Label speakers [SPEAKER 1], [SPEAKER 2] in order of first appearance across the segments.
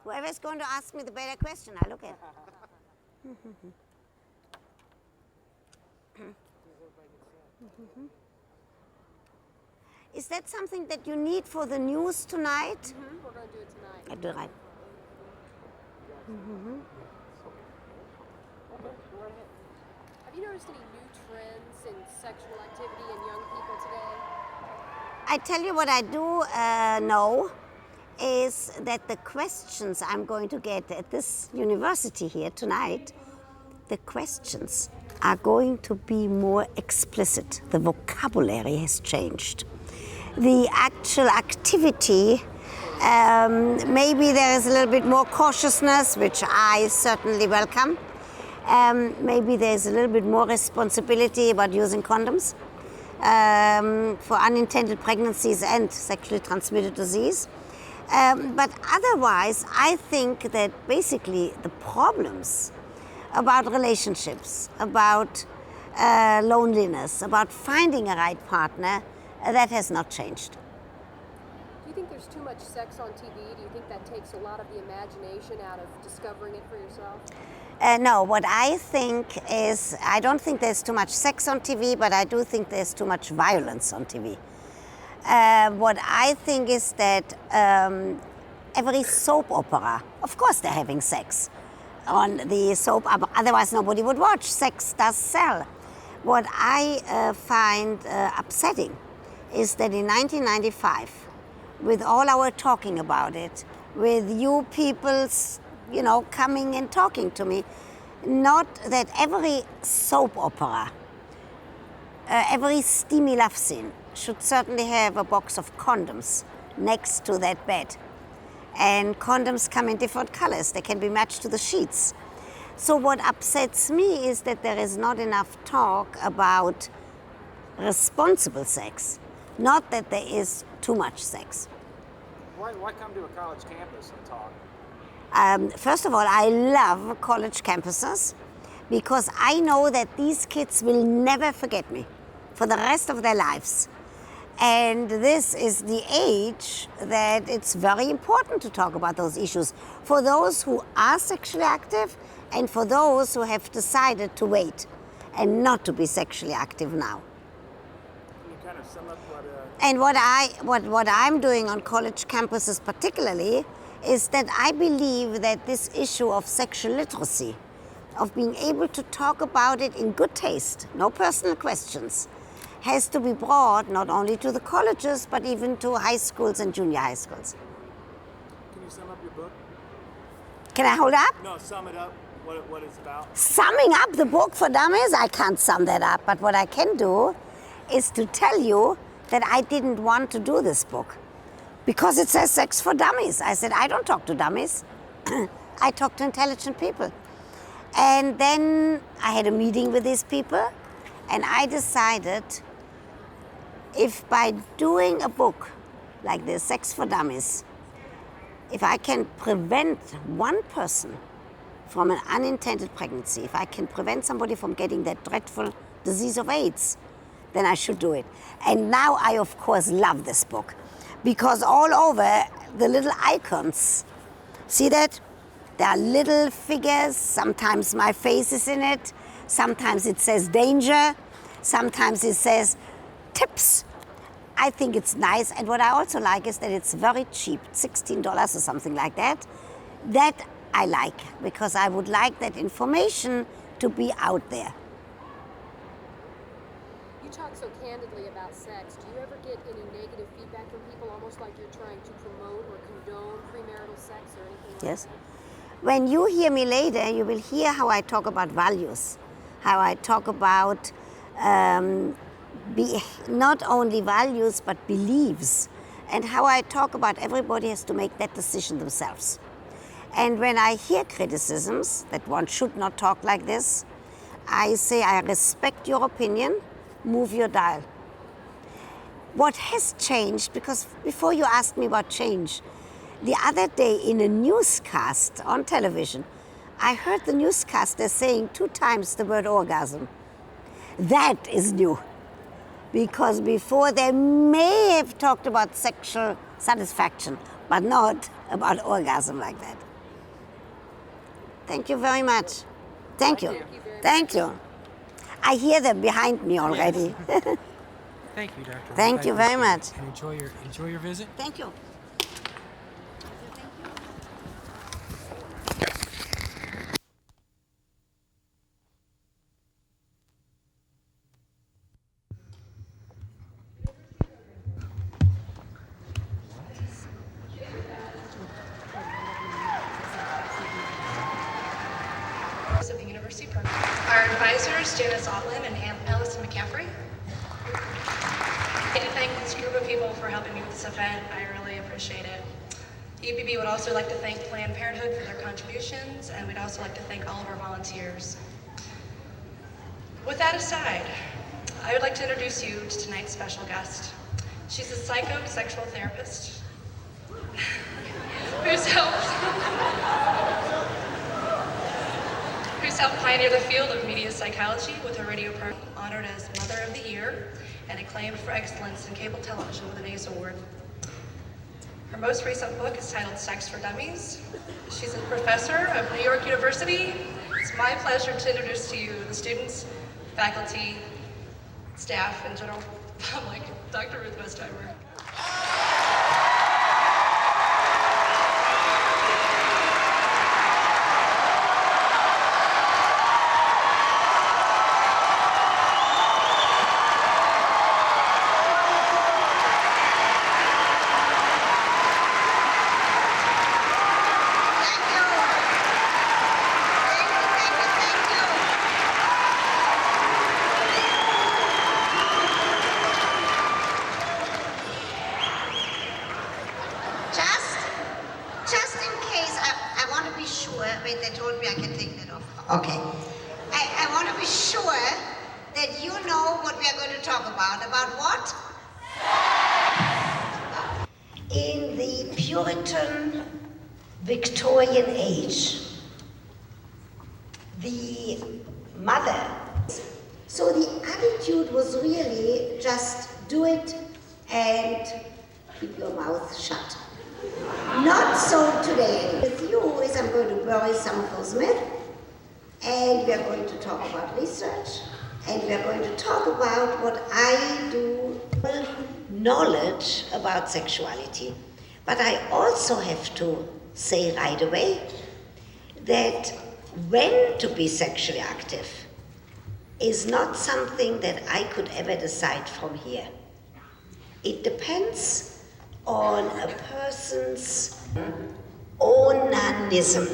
[SPEAKER 1] Whoever's going to ask me the better question, I look at. Is that something that you need for the news tonight?
[SPEAKER 2] We're going to do it tonight.
[SPEAKER 1] I do right.
[SPEAKER 2] Have you noticed any new trends in sexual activity in young people today?
[SPEAKER 1] I tell you what I do know is that the questions I'm going to get at this university here tonight, the questions are going to be more explicit. The vocabulary has changed. The actual activity, maybe there is a little bit more cautiousness, which I certainly welcome. Maybe there's a little bit more responsibility about using condoms for unintended pregnancies and sexually transmitted disease. But otherwise, I think that basically the problems about relationships, about loneliness, about finding a right partner, that has not changed.
[SPEAKER 2] Do you think there's too much sex on TV? Do you think that takes a lot of the imagination out of discovering it for yourself?
[SPEAKER 1] No, what I think is, I don't think there's too much sex on TV, but I do think there's too much violence on TV. What I think is that every soap opera, of course they're having sex on the soap opera, otherwise nobody would watch. Sex does sell. What I find upsetting is that in 1995, with all our talking about it, with you people, coming and talking to me, not that every soap opera, every steamy love scene should certainly have a box of condoms next to that bed. And condoms come in different colors. They can be matched to the sheets. So what upsets me is that there is not enough talk about responsible sex, not that there is too much sex.
[SPEAKER 3] Why come to a college campus and talk?
[SPEAKER 1] First of all, I love college campuses because I know that these kids will never forget me for the rest of their lives. And this is the age that it's very important to talk about those issues for those who are sexually active and for those who have decided to wait and not to be sexually active now.
[SPEAKER 3] Can you kind of sum up what...
[SPEAKER 1] And what I'm doing on college campuses particularly is that I believe that this issue of sexual literacy, of being able to talk about it in good taste, no personal questions, has to be brought not only to the colleges, but even to high schools and junior high schools.
[SPEAKER 3] Can you sum up your book?
[SPEAKER 1] Can I hold up?
[SPEAKER 3] No, sum it up, what it's about.
[SPEAKER 1] Summing up the book for dummies? I can't sum that up, but what I can do is to tell you that I didn't want to do this book because it says sex for dummies. I said, I don't talk to dummies. I talk to intelligent people. And then I had a meeting with these people and I decided if by doing a book like this, Sex for Dummies, if I can prevent one person from an unintended pregnancy, if I can prevent somebody from getting that dreadful disease of AIDS, then I should do it. And now I, of course, love this book because all over the little icons, see that? There are little figures, sometimes my face is in it, sometimes it says danger, sometimes it says tips. I think it's nice, and what I also like is that it's very cheap, $16 or something like that. That I like, because I would like that information to be out there.
[SPEAKER 2] You talk so candidly about sex. Do you ever get any negative feedback from people, almost like you're trying to promote or condone premarital sex or anything like
[SPEAKER 1] Yes.
[SPEAKER 2] that?
[SPEAKER 1] When you hear me later, you will hear how I talk about values, how I talk about not only values but beliefs, and how I talk about everybody has to make that decision themselves. And when I hear criticisms that one should not talk like this, I say I respect your opinion, move your dial. What has changed, because before you asked me about change, the other day in a newscast on television, I heard the newscaster saying 2 times the word orgasm. That is new. Because before they may have talked about sexual satisfaction, but not about orgasm like that. Thank you very much. Thank you.
[SPEAKER 2] Thank you very
[SPEAKER 1] Thank you. I hear them behind me already.
[SPEAKER 4] Thank you, Dr.
[SPEAKER 1] Thank you very much.
[SPEAKER 4] And enjoy your visit.
[SPEAKER 1] Thank you.
[SPEAKER 5] Of the university program. Our advisors, Janice Otlin and Allison McCaffrey. I'd like to thank this group of people for helping me with this event. I really appreciate it. UPB would also like to thank Planned Parenthood for their contributions, and we'd also like to thank all of our volunteers. With that aside, I would like to introduce you to tonight's special guest. She's a psychosexual therapist who's helped pioneer the field of media psychology with her radio program, honored as Mother of the Year, and acclaimed for excellence in cable television with an Ace Award. Her most recent book is titled Sex for Dummies. She's a professor of New York University. It's my pleasure to introduce to you the students, faculty, staff, and general public, Dr. Ruth Westheimer.
[SPEAKER 1] Just in case, I want to be sure, wait, they told me I can take that off. Okay. I want to be sure that you know what we are going to talk about. About what? In the Puritan Victorian age, the mother, so the attitude was really just do it and keep your mouth shut. Not so today. With you is I'm going to bury some of those myths, and we are going to talk about research, and we are going to talk about what I do, knowledge about sexuality. But I also have to say right away that when to be sexually active is not something that I could ever decide from here. It depends on a person's onanism.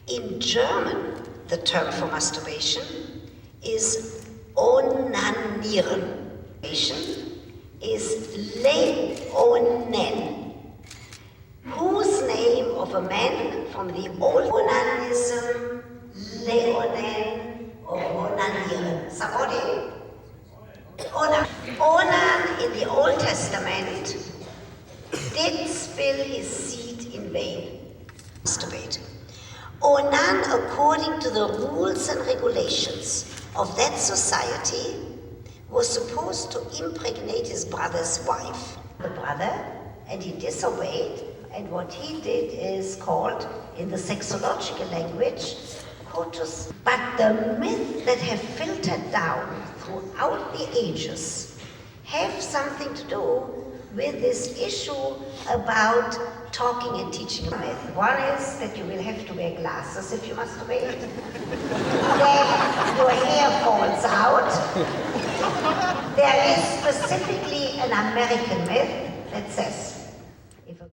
[SPEAKER 1] In German, the term for masturbation is onanieren. Is leonen, whose name of a man from the old onanism, leonen, or onanieren. Somebody? Onan in the Old Testament did spill his seed in vain. Masturbate. Onan, according to the rules and regulations of that society, was supposed to impregnate his brother's wife. The brother, and he disobeyed, and what he did is called, in the sexological language, coitus. But the myths that have filtered down throughout the ages have something to do with this issue about talking and teaching a myth. One is that you will have to wear glasses if you masturbate. Then your hair falls out. There is specifically an American myth that says